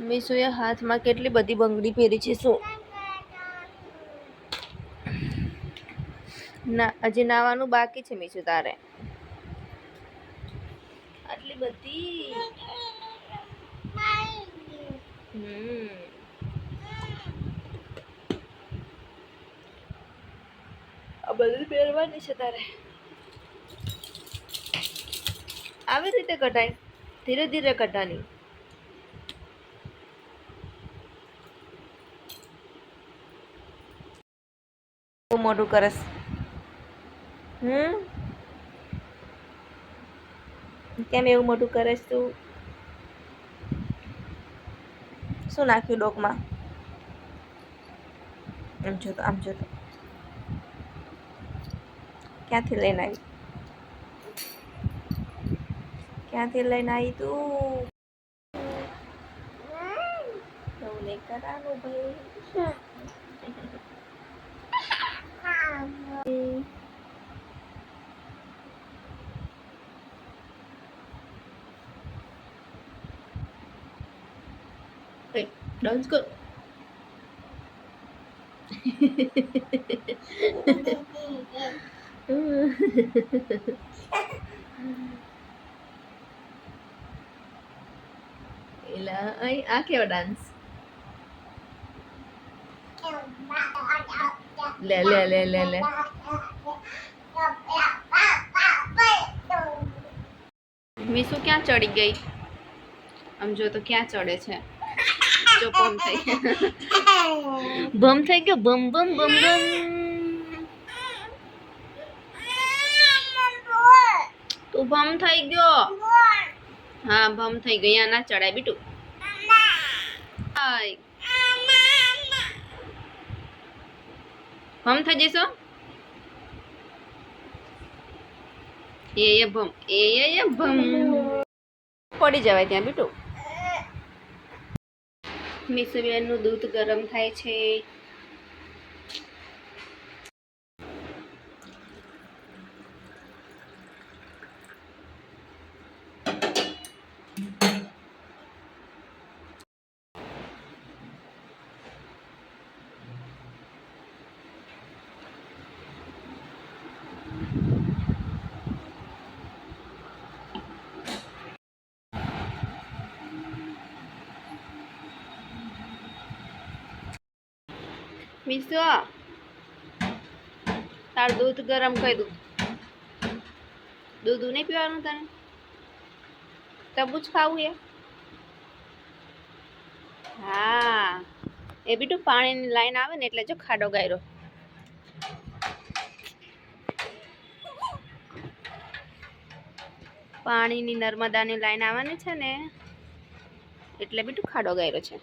મીશુએ હાથમાં કેટલી બધી બંગડી પહેરી છે શું? ના હજી નાવાનું બાકી છે મીશુ તારે. આટલી બધી. આ બધું પહેરવાની છે તારે. આવી રીતે કટાય, ધીરે ધીરે કટાની. બહુ મોટું કરસ. કેમ એવું મોટું કરસ તું? શું નાખ્યું ડોકમાં? આમ જો તો, આમ જો તો. ક્યાંથી લઈને આવી? ક્યાંથી લઈને આવી તું? એવું નહીં કરવાનું ભાઈ. ડાન્સ કર. એલા આ કેવો ડાન્સ? લે લે લે લે લે. મીશુ ક્યાં ચડી ગઈ? આમ જો તો ક્યાં ચડે છે? જો બમ થઈ બમ થઈ ગયો. બમ બમ બમ બમ. તું બમ થઈ ગયો. હા બમ થઈ ગઈ. ના ચડાય બીટુ. બમ થઈ જઈશો. એ બમ એ બમ. પડી જવાય ત્યાં બીટુ. મીશુબેનનું દૂધ ગરમ થાય છે. મીશુ તાર દૂધ ગરમ કરી દઉં. દૂધ નહીં પીવાનું તને? તબુ જ ખાવું એ? હા એ બીટું પાણીની લાઈન આવે ને એટલે જો ખાડો ગાયરો. પાણીની નર્મદાની લાઈન આવવાની છે ને એટલે બીટું ખાડો ગાયરો છે.